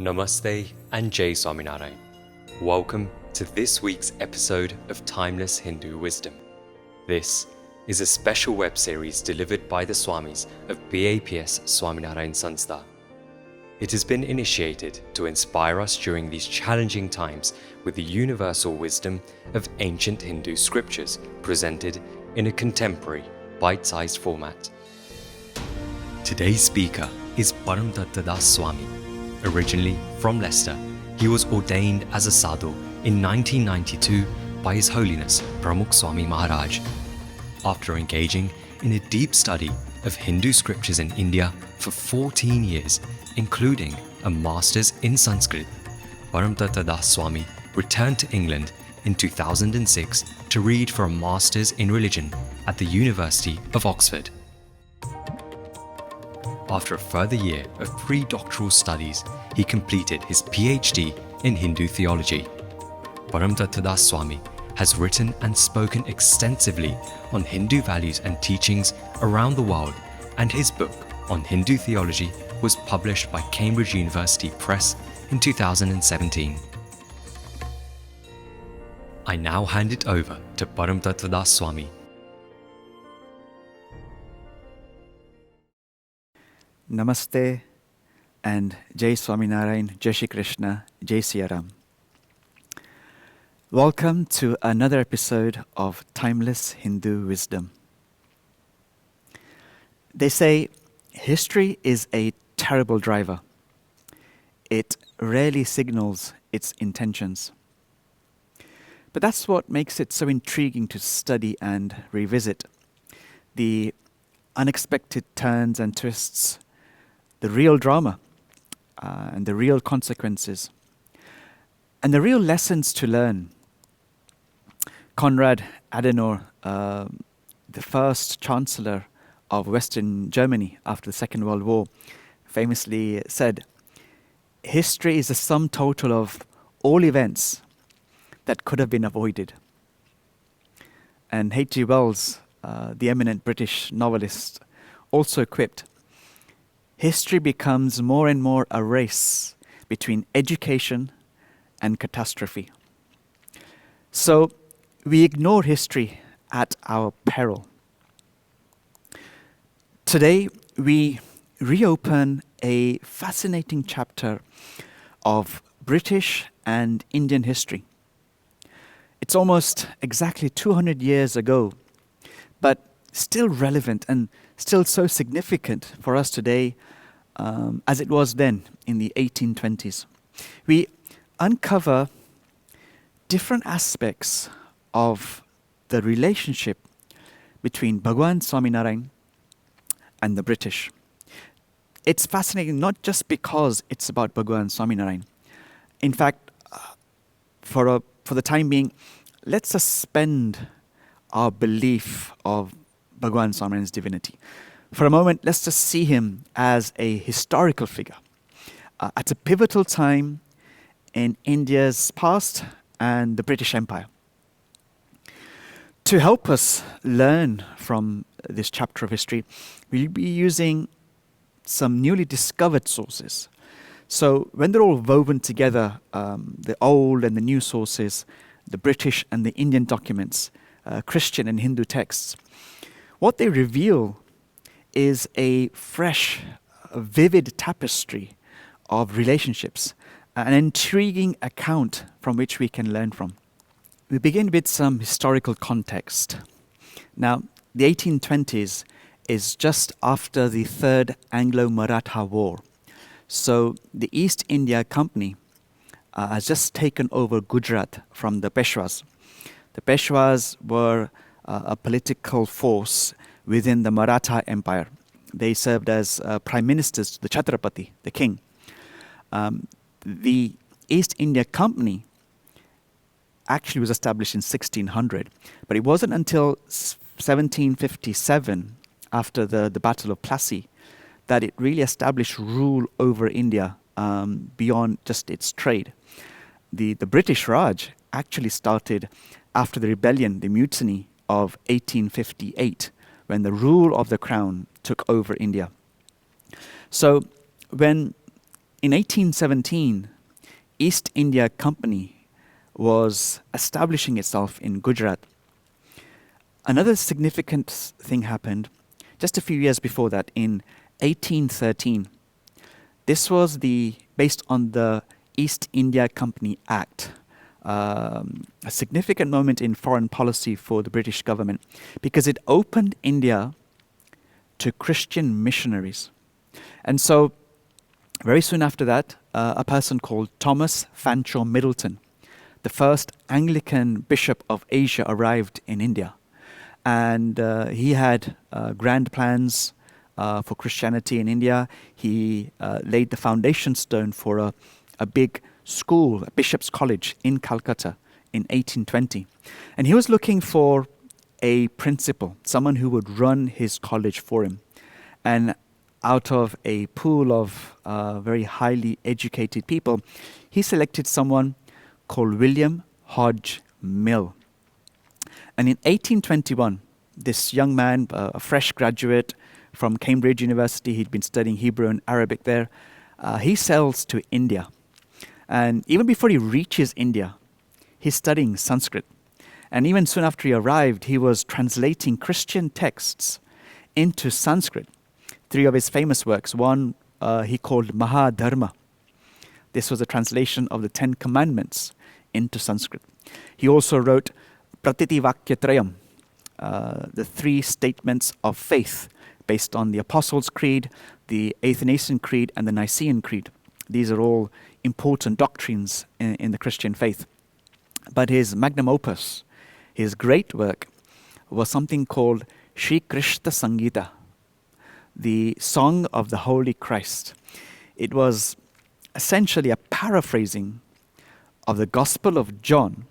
Namaste and Jai Swaminarayan. Welcome to this week's episode of Timeless Hindu Wisdom. This is a special web series delivered by the Swamis of BAPS Swaminarayan Sanstha. It has been initiated to inspire us during these challenging times with the universal wisdom of ancient Hindu scriptures presented in a contemporary, bite-sized format. Today's speaker is Paramtattvadas Swami. Originally from Leicester, he was ordained as a sadhu in 1992 by His Holiness Pramukh Swami Maharaj. After engaging in a deep study of Hindu scriptures in India for 14 years, including a master's in Sanskrit, Paramtattvadas Swami returned to England in 2006 to read for a master's in religion at the University of Oxford. After a further year of pre-doctoral studies, he completed his PhD in Hindu theology. Paramtattvadas Swami has written and spoken extensively on Hindu values and teachings around the world, and his book on Hindu theology was published by Cambridge University Press in 2017. I now hand it over to Paramtattvadas Swami. Namaste and Jai Swaminarayan, Jai Shri Krishna, Jai Siya Ram. Welcome to another episode of Timeless Hindu Wisdom. They say history is a terrible driver. It rarely signals its intentions. But that's what makes it so intriguing to study and revisit. The unexpected turns and twists, the real drama, and the real consequences, and the real lessons to learn. Konrad Adenauer, the first Chancellor of Western Germany after the Second World War, famously said, "History is the sum total of all events that could have been avoided." And H.G. Wells, the eminent British novelist, also quipped, "History becomes more and more a race between education and catastrophe." So we ignore history at our peril. Today we reopen a fascinating chapter of British and Indian history. It's almost exactly 200 years ago, but still relevant and still so significant for us today as it was then in the 1820s. We uncover different aspects of the relationship between Bhagwan Swaminarayan and the British. It's fascinating not just because it's about Bhagwan Swaminarayan. In fact, for the time being, let's suspend our belief of Bhagwan Swaminarayan's divinity. For a moment, let's just see him as a historical figure at a pivotal time in India's past and the British Empire. To help us learn from this chapter of history, we'll be using some newly discovered sources. So when they're all woven together, the old and the new sources, the British and the Indian documents, Christian and Hindu texts, what they reveal is a fresh, vivid tapestry of relationships, an intriguing account from which we can learn from. We begin with some historical context. Now, the 1820s is just after the Third Anglo-Maratha War. So the East India Company has just taken over Gujarat from the Peshwas. The Peshwas were a political force within the Maratha Empire. They served as prime ministers to the Chhatrapati, the king. The East India Company actually was established in 1600, but it wasn't until 1757, after the Battle of Plassey, that it really established rule over India beyond just its trade. The British Raj actually started after the rebellion, the mutiny of 1858, when the rule of the crown took over India. So when in 1817, East India Company was establishing itself in Gujarat. Another significant thing happened just a few years before that, in 1813. This was based on the East India Company Act, a significant moment in foreign policy for the British government because it opened India to Christian missionaries. And so, very soon after that, a person called Thomas Fanshawe Middleton, the first Anglican bishop of Asia, arrived in India. And he had grand plans for Christianity in India. He laid the foundation stone for a big school, a bishop's college in Calcutta in 1820. And he was looking for a principal, someone who would run his college for him. And out of a pool of very highly educated people, he selected someone called William Hodge Mill. And in 1821, this young man, a fresh graduate from Cambridge University, he'd been studying Hebrew and Arabic there, he sails to India. And even before he reaches India, he's studying Sanskrit. And even soon after he arrived, he was translating Christian texts into Sanskrit. 3 of his famous works. One he called Mahadharma. This was a translation of the 10 Commandments into Sanskrit. He also wrote Pratitivakkyatrayam, the 3 statements of faith based on the Apostles' Creed, the Athanasian Creed, and the Nicene Creed. These are all important doctrines in the Christian faith. But his magnum opus, his great work, was something called Sri Krishna Sangita, the Song of the Holy Christ. It was essentially a paraphrasing of the Gospel of John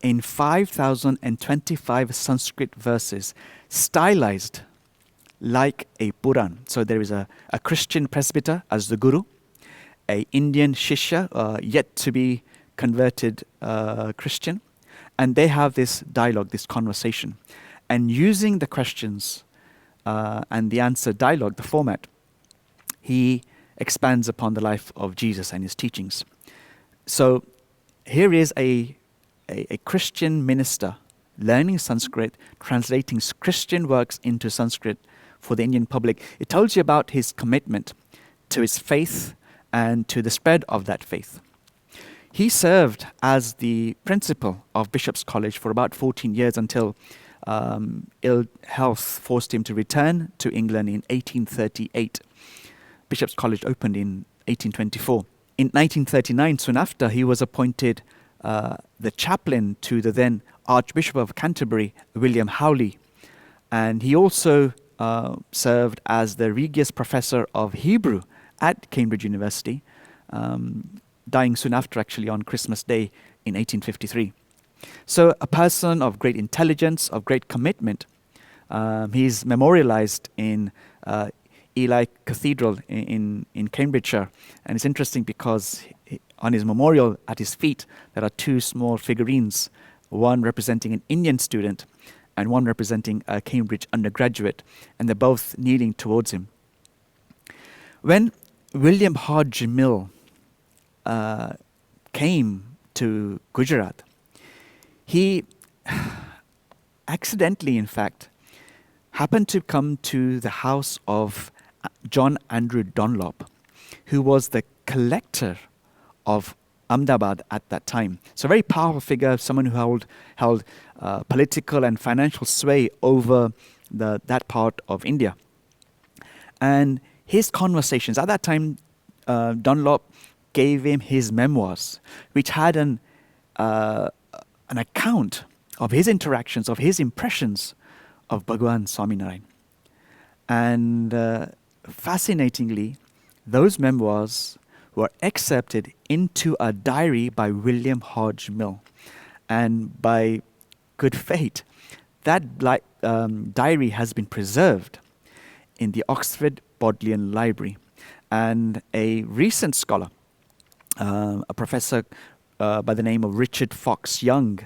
in 5,025 Sanskrit verses, stylized like a Puran. So there is a Christian presbyter as the guru, a Indian shishya, yet to be converted Christian, and they have this dialogue, this conversation. And using the questions and the answer dialogue, the format, he expands upon the life of Jesus and his teachings. So here is a Christian minister learning Sanskrit, translating Christian works into Sanskrit for the Indian public. It tells you about his commitment to his faith and to the spread of that faith. He served as the principal of Bishop's College for about 14 years until ill health forced him to return to England in 1838. Bishop's College opened in 1824. In 1939, soon after, he was appointed the chaplain to the then Archbishop of Canterbury, William Howley. And he also served as the Regius Professor of Hebrew at Cambridge University, dying soon after, actually, on Christmas Day in 1853. So a person of great intelligence, of great commitment. He's memorialized in Ely Cathedral in Cambridgeshire. And it's interesting because on his memorial at his feet, there are 2 small figurines, one representing an Indian student and one representing a Cambridge undergraduate, and they're both kneeling towards him. When William Hodge Mill came to Gujarat, he accidentally, in fact, happened to come to the house of John Andrew Dunlop, who was the collector of Ahmedabad at that time. So a very powerful figure, someone who held political and financial sway over that part of India. And his conversations, at that time, Dunlop gave him his memoirs, which had an account of his interactions, of his impressions of Bhagwan Swaminarayan. And fascinatingly, those memoirs were accepted into a diary by William Hodge Mill. And by good fate, that diary has been preserved in the Oxford Bodleian Library. And a recent scholar, a professor by the name of Richard Fox Young,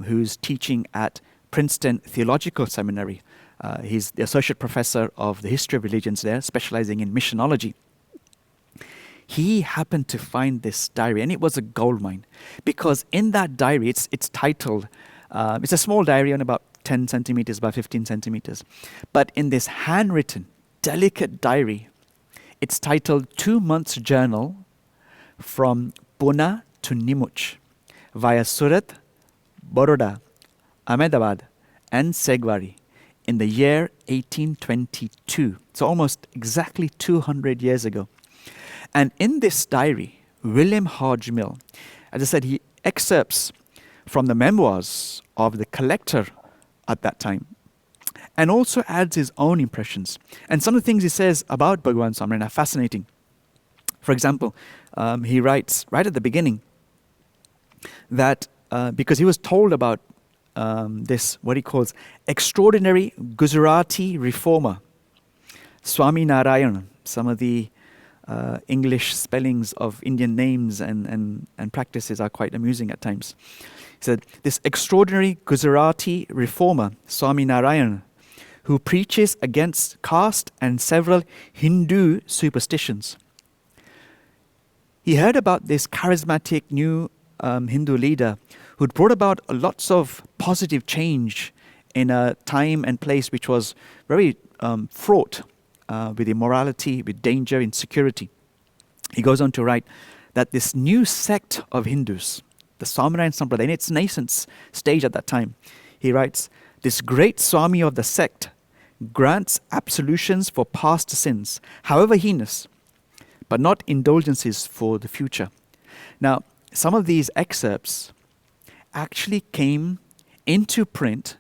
who's teaching at Princeton Theological Seminary. He's the associate professor of the history of religions there, specializing in missionology. he happened to find this diary, and it was a goldmine, because in that diary, it's titled, it's a small diary on about 10 centimeters by 15 centimeters. But in this handwritten, delicate diary, it's titled 2 Months Journal from Pune to Nimuch via Surat, Baroda, Ahmedabad and Segwari in the year 1822. So almost exactly 200 years ago. And in this diary, William Hodge Mill, as I said, he excerpts from the memoirs of the collector at that time, and also adds his own impressions. And some of the things he says about Bhagwan Swaminarayan are fascinating. For example, he writes right at the beginning that because he was told about this, what he calls extraordinary Gujarati reformer, Swaminarayan. Some of the English spellings of Indian names and practices are quite amusing at times. He said, this extraordinary Gujarati reformer, Swaminarayan, who preaches against caste and several Hindu superstitions. He heard about this charismatic new Hindu leader who'd brought about lots of positive change in a time and place which was very fraught with immorality, with danger, insecurity. He goes on to write that this new sect of Hindus, the Swamirayan Sanstha, in its nascent stage at that time, he writes, this great Swami of the sect grants absolutions for past sins, however heinous, but not indulgences for the future. Now, some of these excerpts actually came into print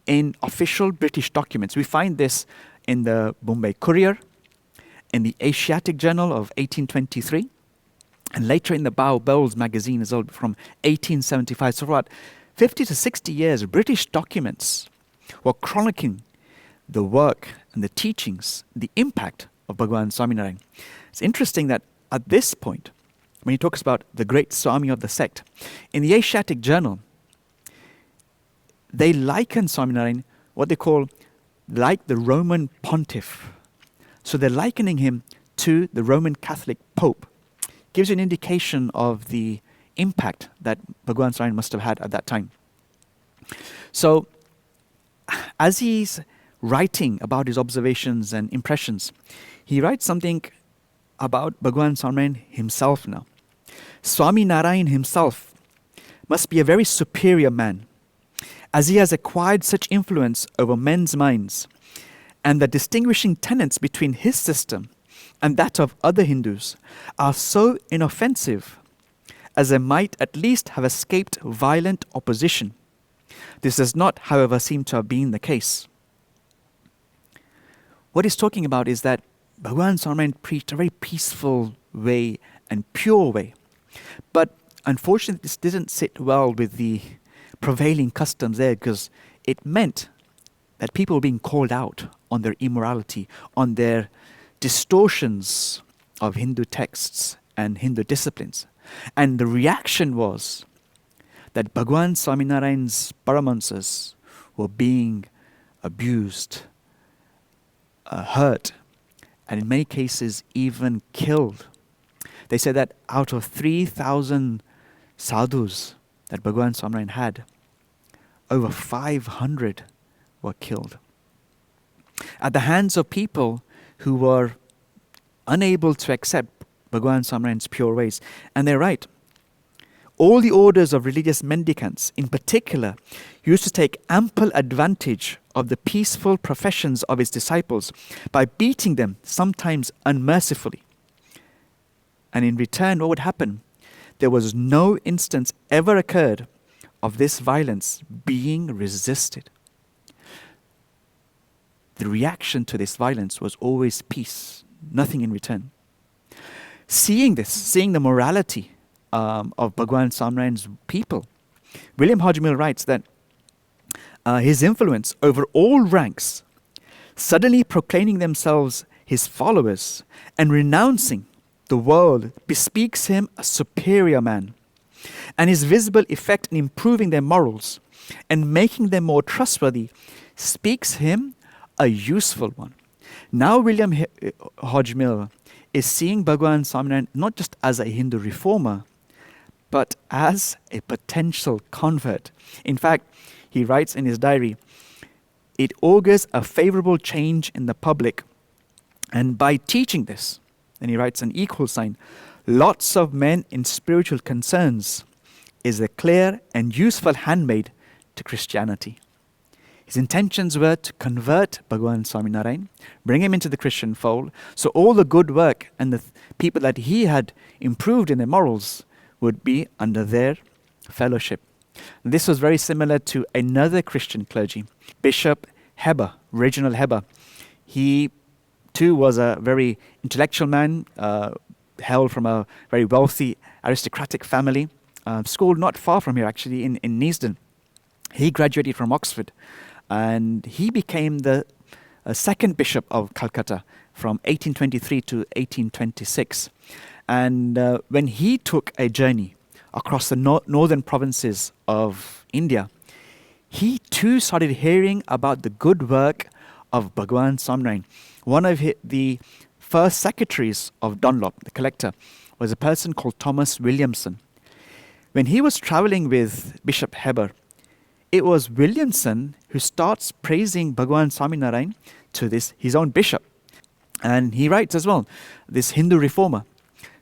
in official British documents. We find this in the Bombay Courier, in the Asiatic Journal of 1823, and later in the Bowls magazine as well from 1875. So for about 50 to 60 years, British documents were chronicling the work and the teachings, the impact of Bhagwan Swaminarayan. It's interesting that at this point, when he talks about the great Swami of the sect, in the Asiatic Journal, they liken Swaminarayan, what they call like the Roman pontiff. So they're likening him to the Roman Catholic Pope. Gives you an indication of the impact that Bhagwan Swaminarayan must have had at that time. So, as he's writing about his observations and impressions, he writes something about Bhagwan Swaminarayan himself now. Swaminarayan himself must be a very superior man, as he has acquired such influence over men's minds, and the distinguishing tenets between his system and that of other Hindus are so inoffensive as they might at least have escaped violent opposition. This does not, however, seem to have been the case. What he's talking about is that Bhagwan Swaminarayan preached a very peaceful way and pure way. But unfortunately, this didn't sit well with the prevailing customs there, because it meant that people were being called out on their immorality, on their distortions of Hindu texts and Hindu disciplines. And the reaction was that Bhagwan Swaminarayan's paramahansas were being abused, hurt, and in many cases even killed. They said that out of 3,000 sadhus that Bhagwan Swaminarayan had, over 500 were killed at the hands of people who were unable to accept Bhagwan Swaminarayan's pure ways. And they're right. All the orders of religious mendicants, in particular, used to take ample advantage of the peaceful professions of his disciples by beating them, sometimes unmercifully. And in return, what would happen? There was no instance ever occurred of this violence being resisted. The reaction to this violence was always peace, nothing in return. Seeing this, seeing the morality of Bhagwan Swaminarayan's people, William Hodge Mill writes that his influence over all ranks, suddenly proclaiming themselves his followers and renouncing the world, bespeaks him a superior man, and his visible effect in improving their morals and making them more trustworthy speaks him a useful one. Now William Hodge Mill is seeing Bhagwan Swaminarayan not just as a Hindu reformer, but as a potential convert. In fact, he writes in his diary, it augurs a favorable change in the public. And by teaching this, and he writes an equal sign, lots of men in spiritual concerns is a clear and useful handmaid to Christianity. His intentions were to convert Bhagwan Swaminarayan, bring him into the Christian fold, so all the good work and the people that he had improved in their morals would be under their fellowship. This was very similar to another Christian clergy, Bishop Heber, Reginald Heber. He too was a very intellectual man, hailed from a very wealthy aristocratic family, schooled not far from here actually in Neasden. He graduated from Oxford and he became the second bishop of Calcutta from 1823 to 1826. And when he took a journey across the northern provinces of India, he too started hearing about the good work of Bhagwan Swaminarayan. One of the first secretaries of Dunlop, the collector, was a person called Thomas Williamson. When he was traveling with Bishop Heber, it was Williamson who starts praising Bhagwan Swaminarayan to his own bishop. And he writes as well, this Hindu reformer,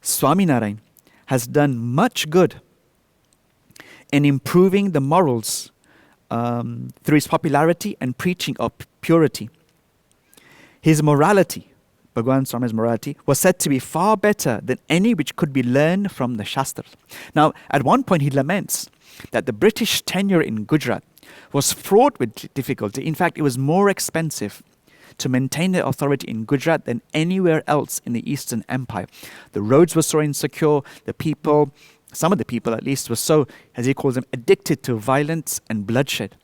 Swaminarayan has done much good in improving the morals through his popularity and preaching of purity. His morality, Bhagwan Swami's morality, was said to be far better than any which could be learned from the Shastras. Now, at one point he laments that the British tenure in Gujarat was fraught with difficulty. In fact, it was more expensive to maintain their authority in Gujarat than anywhere else in the Eastern Empire. The roads were so insecure, the people, some of the people at least, were so, as he calls them, addicted to violence and bloodshed.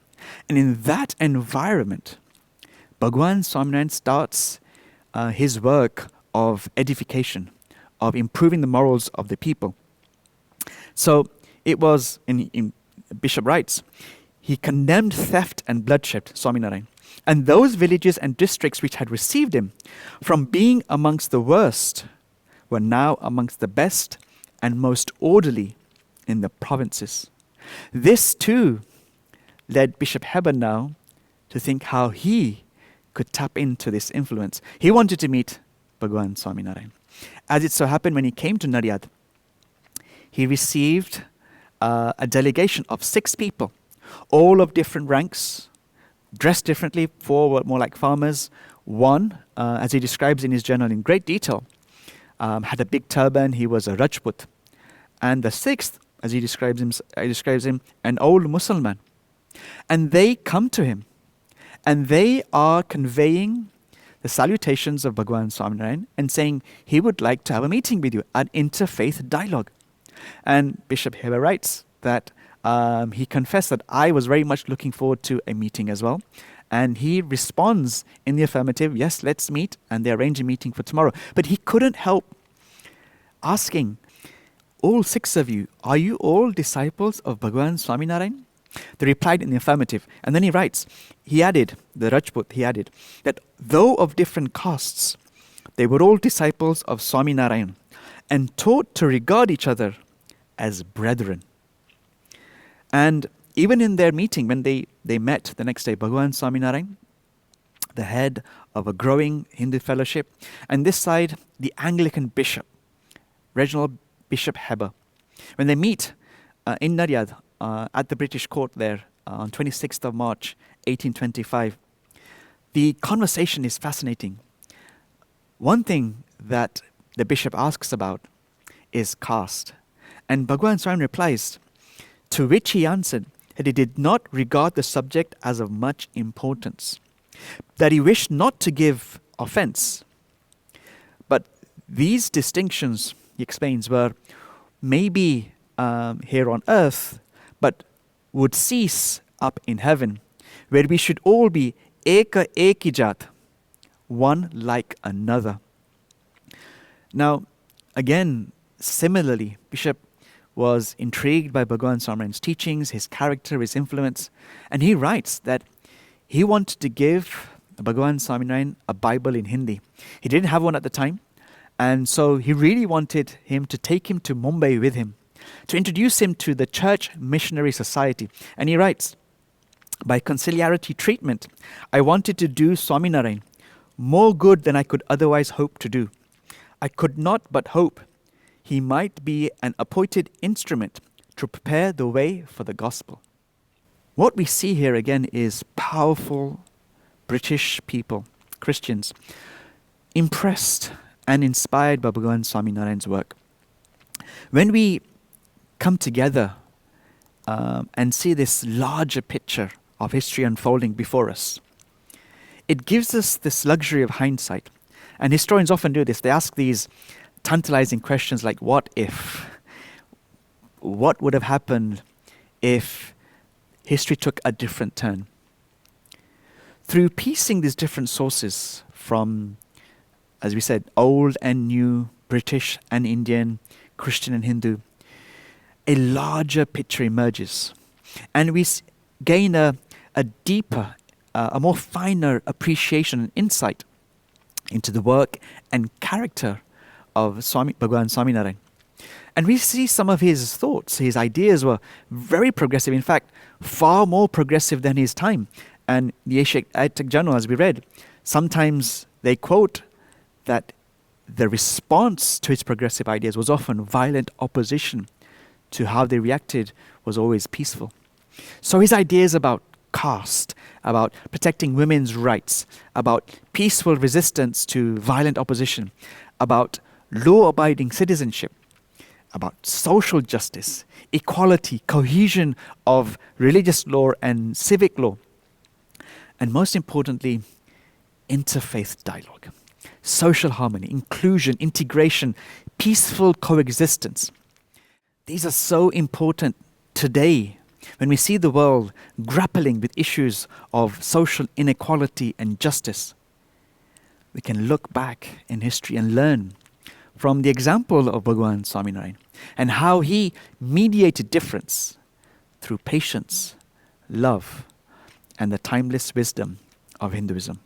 And in that environment, Bhagwan Swaminarayan starts his work of edification, of improving the morals of the people. So it was, in Bishop writes, he condemned theft and bloodshed, Swaminarayan, and those villages and districts which had received him from being amongst the worst were now amongst the best and most orderly in the provinces. This too led Bishop Heber now to think how he could tap into this influence. He wanted to meet Bhagwan Swaminarayan. As it so happened, when he came to Nadiad, he received a delegation of 6 people, all of different ranks, dressed differently. 4 were more like farmers. 1, as he describes in his journal in great detail, had a big turban. He was a Rajput. And the 6th, as he describes him, an old Mussalman. And they come to him, and they are conveying the salutations of Bhagwan Swaminarayan and saying he would like to have a meeting with you, an interfaith dialogue. And Bishop Heber writes that he confessed that I was very much looking forward to a meeting as well. And he responds in the affirmative, yes, let's meet, and they arrange a meeting for tomorrow. But he couldn't help asking, all 6 of you, are you all disciples of Bhagwan Swaminarayan? They replied in the affirmative. And then he writes, he added, the Rajput, he added, that though of different castes, they were all disciples of Swaminarayan and taught to regard each other as brethren. And even in their meeting, when they met the next day, Bhagwan Swaminarayan, the head of a growing Hindu fellowship, and this side, the Anglican bishop, Reginald Bishop Heber. When they meet in Nadiad at the British court there on 26th of March, 1825, the conversation is fascinating. One thing that the bishop asks about is caste. And Bhagwan Swaminarayan replies, to which he answered that he did not regard the subject as of much importance, that he wished not to give offense. But these distinctions, he explains, were maybe here on earth, but would cease up in heaven, where we should all be eka ekijat, one like another. Now, again, similarly, Bishop was intrigued by Bhagwan Swaminarayan's teachings, his character, his influence, and he writes that he wanted to give Bhagwan Swaminarayan a Bible in Hindi. He didn't have one at the time, And so he really wanted him to take him to Mumbai with him, to introduce him to the Church Missionary Society. And he writes, by conciliarity treatment, I wanted to do Swaminarayan more good than I could otherwise hope to do. I could not but hope he might be an appointed instrument to prepare the way for the gospel. What we see here again is powerful British people, Christians, impressed and inspired by Bhagwan Swaminarayan's work. When we come together and see this larger picture of history unfolding before us, it gives us this luxury of hindsight. And historians often do this. They ask these tantalizing questions like, what if? What would have happened if history took a different turn? Through piecing these different sources from, as we said, old and new, British and Indian, Christian and Hindu, a larger picture emerges. And we gain a deeper, a more finer appreciation and insight into the work and character of Bhagwan Swaminarayan. And we see some of his thoughts, his ideas were very progressive, in fact, far more progressive than his time. And the Asiatic Journal, as we read, sometimes they quote that the response to his progressive ideas was often violent opposition to how they reacted was always peaceful. So his ideas about caste, about protecting women's rights, about peaceful resistance to violent opposition, about law-abiding citizenship, about social justice, equality, cohesion of religious law and civic law, and most importantly, interfaith dialogue, social harmony, inclusion, integration, peaceful coexistence. These are so important today when we see the world grappling with issues of social inequality and justice. We can look back in history and learn from the example of Bhagwan Swaminarayan and how he mediated difference through patience, love, and the timeless wisdom of Hinduism.